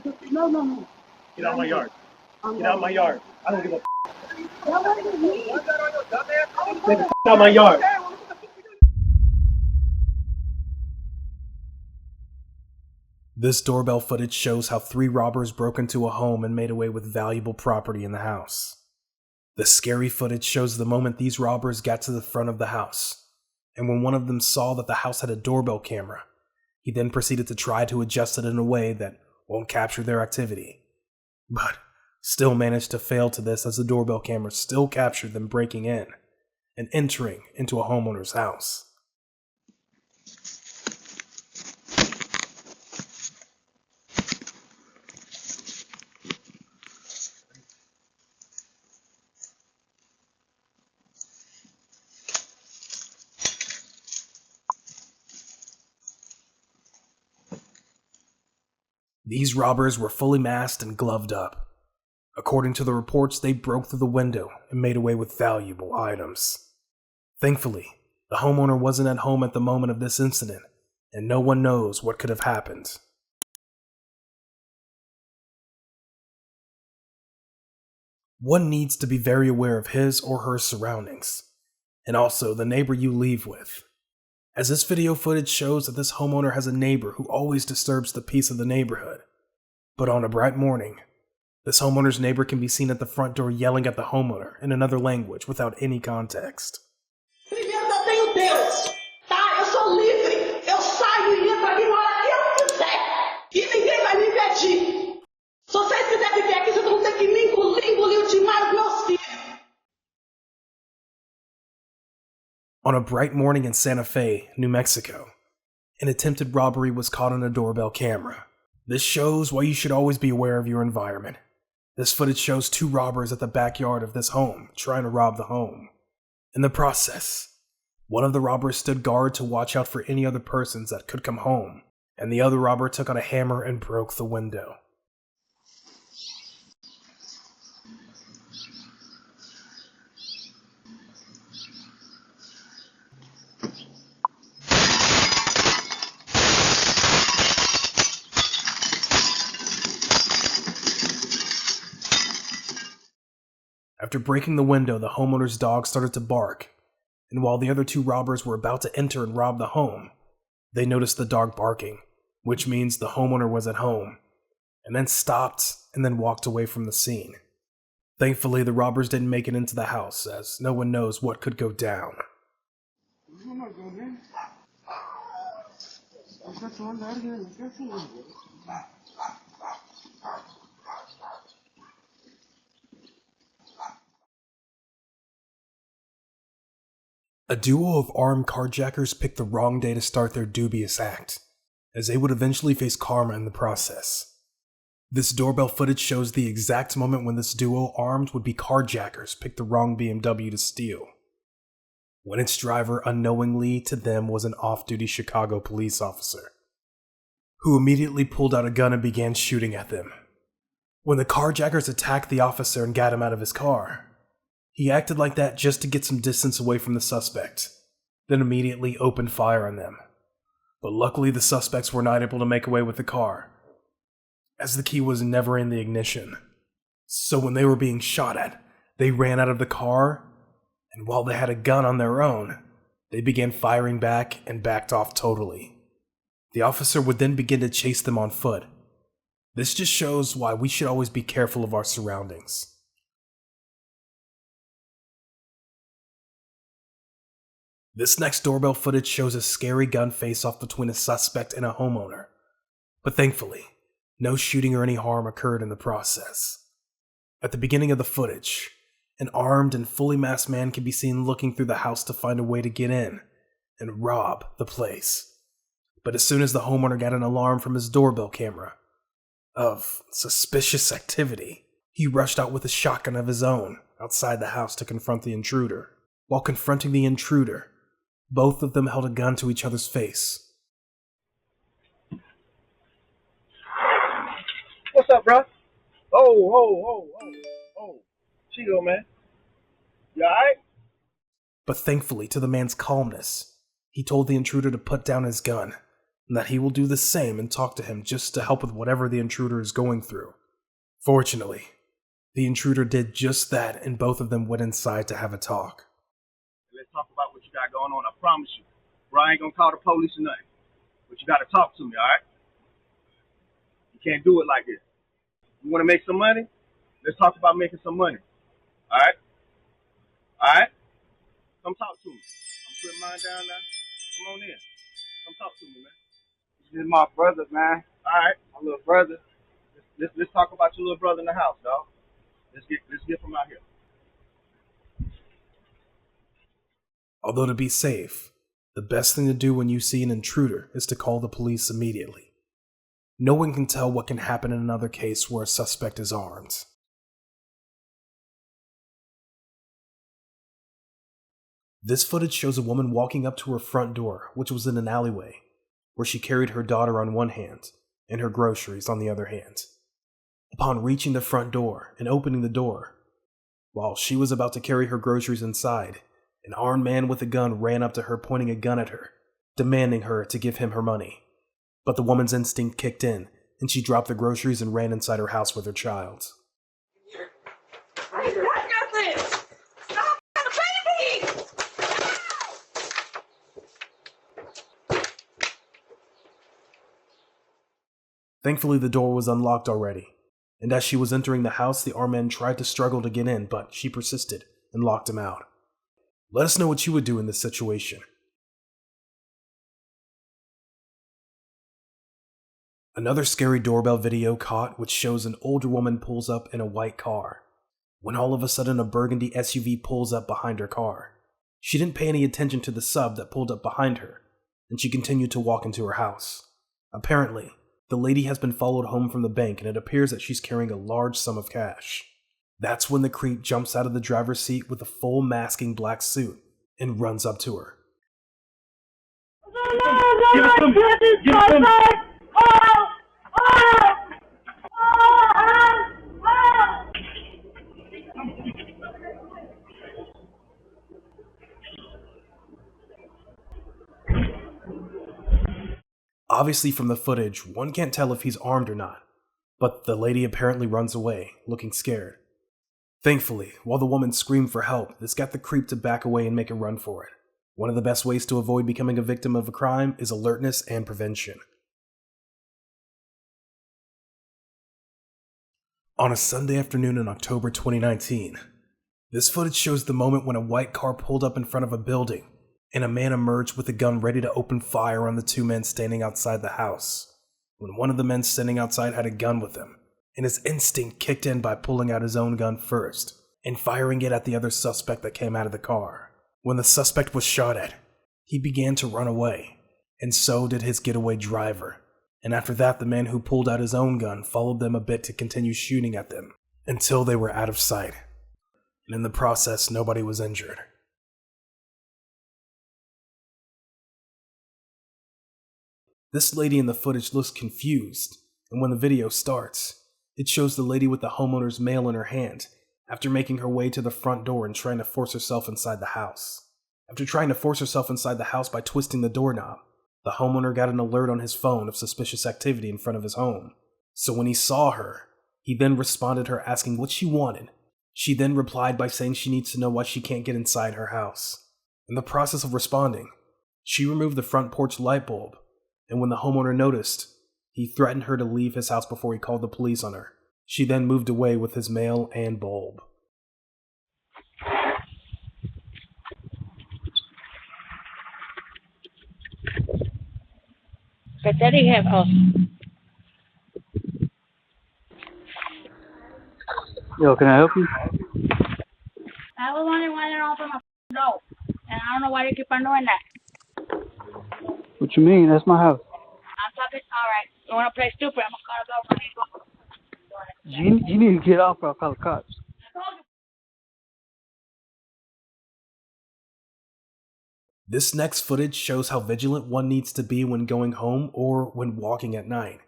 No, no, no. Get out of my yard. Get out of my yard. I don't give a Get out of my yard. This doorbell footage shows how 3 robbers broke into a home and made away with valuable property in the house. The scary footage shows the moment these robbers got to the front of the house, and when one of them saw that the house had a doorbell camera, he then proceeded to try to adjust it in a way that won't capture their activity. But still managed to fail to this, as the doorbell camera still captured them breaking in and entering into a homeowner's house. These robbers were fully masked and gloved up. According to the reports, they broke through the window and made away with valuable items. Thankfully, the homeowner wasn't at home at the moment of this incident, and no one knows what could have happened. One needs to be very aware of his or her surroundings, and also the neighbor you leave with, as this video footage shows that this homeowner has a neighbor who always disturbs the peace of the neighborhood. But on a bright morning, this homeowner's neighbor can be seen at the front door yelling at the homeowner in another language without any context. Primeiro eu tenho Deus, tá? Eu sou livre. Eu saio e entro aqui na hora que eu quiser. E ninguém vai me impedir. Se vocês quiserem viver aqui, vocês vão ter que me engolir o demais dos meus filhos. On a bright morning in Santa Fe, New Mexico, an attempted robbery was caught on a doorbell camera. This shows why you should always be aware of your environment. This footage shows 2 robbers at the backyard of this home trying to rob the home. In the process, one of the robbers stood guard to watch out for any other persons that could come home, and the other robber took out a hammer and broke the window. After breaking the window, the homeowner's dog started to bark, and while the other 2 robbers were about to enter and rob the home, they noticed the dog barking, which means the homeowner was at home, and then stopped and then walked away from the scene. Thankfully, the robbers didn't make it into the house, as no one knows what could go down. A duo of armed carjackers picked the wrong day to start their dubious act, as they would eventually face karma in the process. This doorbell footage shows the exact moment when this duo armed would-be carjackers picked the wrong BMW to steal, when its driver unknowingly to them was an off-duty Chicago police officer, who immediately pulled out a gun and began shooting at them. When the carjackers attacked the officer and got him out of his car, he acted like that just to get some distance away from the suspect, then immediately opened fire on them. But luckily the suspects were not able to make away with the car, as the key was never in the ignition. So when they were being shot at, they ran out of the car, and while they had a gun on their own, they began firing back and backed off totally. The officer would then begin to chase them on foot. This just shows why we should always be careful of our surroundings. This next doorbell footage shows a scary gun face-off between a suspect and a homeowner, but thankfully, no shooting or any harm occurred in the process. At the beginning of the footage, an armed and fully masked man can be seen looking through the house to find a way to get in and rob the place. But as soon as the homeowner got an alarm from his doorbell camera of suspicious activity, he rushed out with a shotgun of his own outside the house to confront the intruder. While confronting the intruder, both of them held a gun to each other's face. What's up, bro? Oh. Chico, man. You alright? But thankfully to the man's calmness, he told the intruder to put down his gun and that he will do the same and talk to him just to help with whatever the intruder is going through. Fortunately, the intruder did just that, and both of them went inside to have a talk. Let's talk about what you got going on. I promise you. Bro, I ain't gonna call the police or nothing. But you gotta talk to me, alright? You can't do it like this. You wanna make some money? Let's talk about making some money. Alright? Alright? Come talk to me. I'm putting mine down now. Come on in. Come talk to me, man. This is my brother, man. Alright. My little brother. Let's talk about your little brother in the house, dog. Let's get from out here. Although to be safe, the best thing to do when you see an intruder is to call the police immediately. No one can tell what can happen in another case where a suspect is armed. This footage shows a woman walking up to her front door, which was in an alleyway, where she carried her daughter on one hand and her groceries on the other hand. Upon reaching the front door and opening the door, while she was about to carry her groceries inside, an armed man with a gun ran up to her, pointing a gun at her, demanding her to give him her money. But the woman's instinct kicked in, and she dropped the groceries and ran inside her house with her child. I got this! Stop the baby! Thankfully, the door was unlocked already, and as she was entering the house, the armed man tried to struggle to get in, but she persisted and locked him out. Let us know what you would do in this situation. Another scary doorbell video caught, which shows an older woman pulls up in a white car, when all of a sudden a burgundy SUV pulls up behind her car. She didn't pay any attention to the sub that pulled up behind her, and she continued to walk into her house. Apparently, the lady has been followed home from the bank, and it appears that she's carrying a large sum of cash. That's when the creep jumps out of the driver's seat with a full masking black suit and runs up to her. Give us some. Obviously from the footage, one can't tell if he's armed or not, but the lady apparently runs away, looking scared. Thankfully, while the woman screamed for help, this got the creep to back away and make a run for it. One of the best ways to avoid becoming a victim of a crime is alertness and prevention. On a Sunday afternoon in October 2019, this footage shows the moment when a white car pulled up in front of a building and a man emerged with a gun ready to open fire on the two men standing outside the house, when one of the men standing outside had a gun with him, and his instinct kicked in by pulling out his own gun first and firing it at the other suspect that came out of the car. When the suspect was shot at, he began to run away, and so did his getaway driver, and after that the man who pulled out his own gun followed them a bit to continue shooting at them until they were out of sight, and in the process nobody was injured. This lady in the footage looks confused, and when the video starts, it shows the lady with the homeowner's mail in her hand after making her way to the front door and trying to force herself inside the house. After trying to force herself inside the house by twisting the doorknob, the homeowner got an alert on his phone of suspicious activity in front of his home. So when he saw her, he then responded her asking what she wanted. She then replied by saying she needs to know why she can't get inside her house. In the process of responding, she removed the front porch light bulb, and when the homeowner noticed, he threatened her to leave his house before he called the police on her. She then moved away with his mail and bulb. But then he have Yo, can I help you? I was wondering why they don't open my door, and I don't know why they keep on doing that. What you mean? That's my house. I'm talking. All right, you want to play stupid? I'm gonna call the government. You need to get off or I'll call the cops. I told you. This next footage shows how vigilant one needs to be when going home or when walking at night.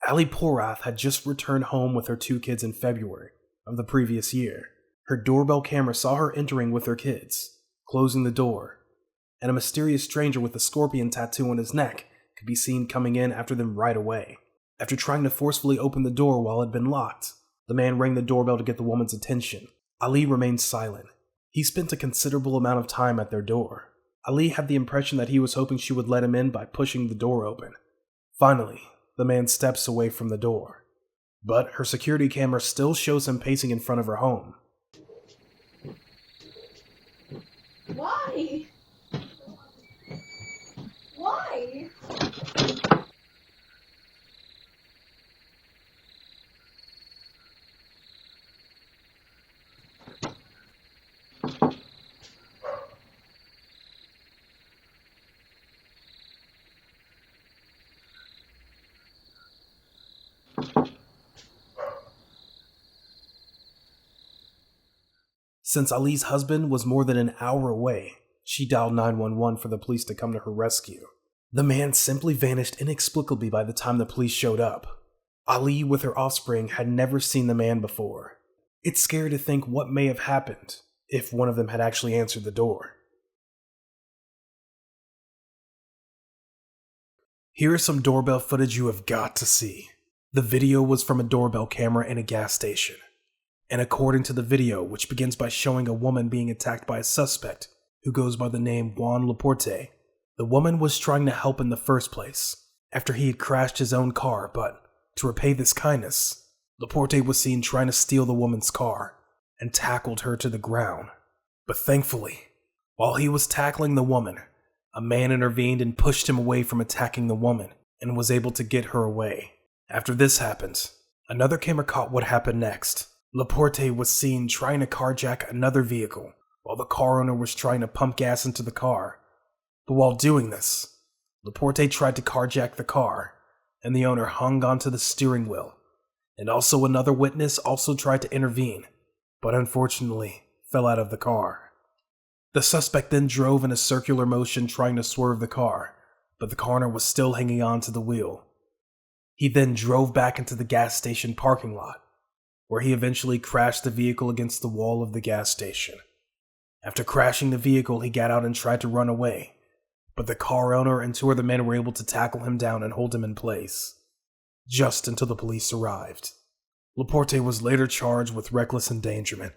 Ali Porath had just returned home with her two kids in February of the previous year. Her doorbell camera saw her entering with her kids, closing the door, and a mysterious stranger with a scorpion tattoo on his neck could be seen coming in after them right away. After trying to forcefully open the door while it had been locked, the man rang the doorbell to get the woman's attention. Ali remained silent. He spent a considerable amount of time at their door. Ali had the impression that he was hoping she would let him in by pushing the door open. Finally, the man steps away from the door. But her security camera still shows him pacing in front of her home. Why? Why? Since Ali's husband was more than an hour away, she dialed 911 for the police to come to her rescue. The man simply vanished inexplicably by the time the police showed up. Ali, with her offspring, had never seen the man before. It's scary to think what may have happened if one of them had actually answered the door. Here is some doorbell footage you have got to see. The video was from a doorbell camera in a gas station. And according to the video, which begins by showing a woman being attacked by a suspect who goes by the name Juan Laporte, the woman was trying to help in the first place after he had crashed his own car, but to repay this kindness, Laporte was seen trying to steal the woman's car and tackled her to the ground. But thankfully, while he was tackling the woman, a man intervened and pushed him away from attacking the woman and was able to get her away. After this happened, another camera caught what happened next. Laporte was seen trying to carjack another vehicle while the car owner was trying to pump gas into the car. But while doing this, Laporte tried to carjack the car, and the owner hung onto the steering wheel. And also another witness also tried to intervene, but unfortunately fell out of the car. The suspect then drove in a circular motion trying to swerve the car, but the car owner was still hanging on to the wheel. He then drove back into the gas station parking lot, where he eventually crashed the vehicle against the wall of the gas station. After crashing the vehicle, he got out and tried to run away, but the car owner and two other men were able to tackle him down and hold him in place, just until the police arrived. Laporte was later charged with reckless endangerment.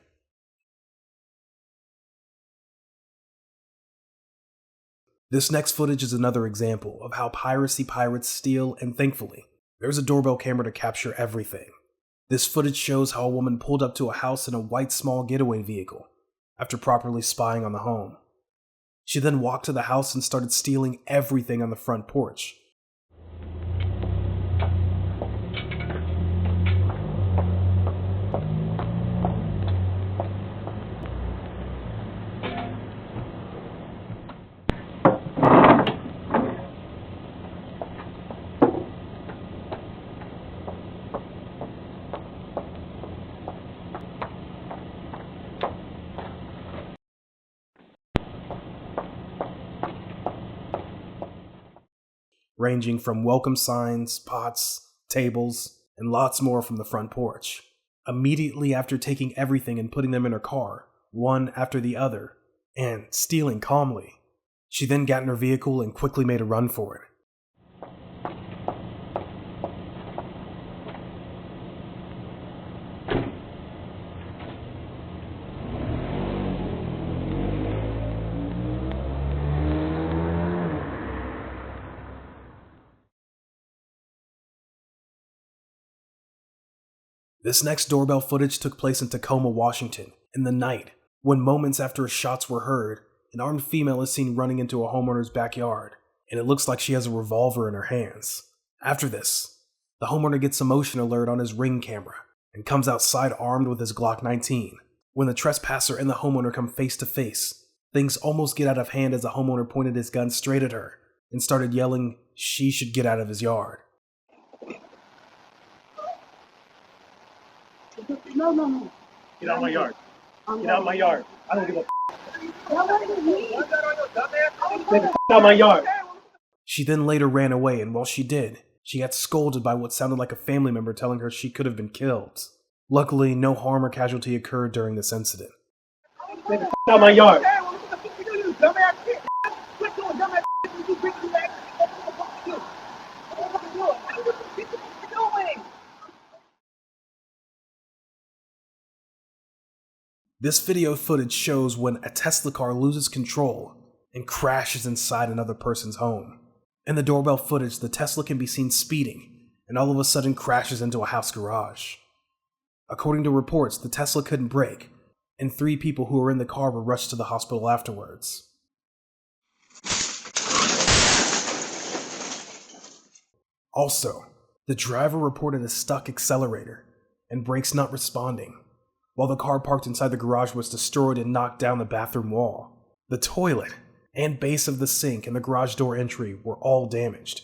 This next footage is another example of how piracy pirates steal, and thankfully, there's a doorbell camera to capture everything. This footage shows how a woman pulled up to a house in a white small getaway vehicle after properly spying on the home. She then walked to the house and started stealing everything on the front porch. Ranging from welcome signs, pots, tables, and lots more from the front porch. Immediately after taking everything and putting them in her car, one after the other, and stealing calmly, she then got in her vehicle and quickly made a run for it. This next doorbell footage took place in Tacoma, Washington, in the night, when moments after shots were heard, an armed female is seen running into a homeowner's backyard, and it looks like she has a revolver in her hands. After this, the homeowner gets a motion alert on his Ring camera, and comes outside armed with his Glock 19. When the trespasser and the homeowner come face to face, things almost get out of hand as the homeowner pointed his gun straight at her, and started yelling she should get out of his yard. No. Get out of my yard. Get out of my yard. I don't give a Get out of my yard. She then later ran away, and while she did, she got scolded by what sounded like a family member telling her she could have been killed. Luckily, no harm or casualty occurred during this incident. Get out of my yard. This video footage shows when a Tesla car loses control and crashes inside another person's home. In the doorbell footage, the Tesla can be seen speeding and all of a sudden crashes into a house garage. According to reports, the Tesla couldn't brake, and 3 people who were in the car were rushed to the hospital afterwards. Also, the driver reported a stuck accelerator and brakes not responding, while the car parked inside the garage was destroyed and knocked down the bathroom wall. The toilet and base of the sink and the garage door entry were all damaged.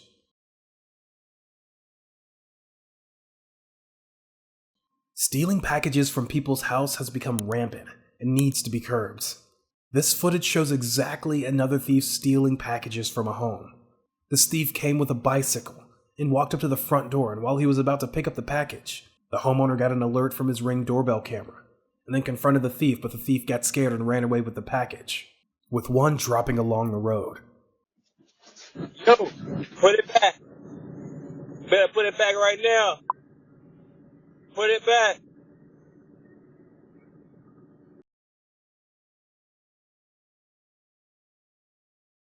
Stealing packages from people's house has become rampant and needs to be curbed. This footage shows exactly another thief stealing packages from a home. This thief came with a bicycle and walked up to the front door, and while he was about to pick up the package, the homeowner got an alert from his Ring doorbell camera and then confronted the thief, but the thief got scared and ran away with the package, with one dropping along the road. Yo, put it back. Better put it back right now. Put it back.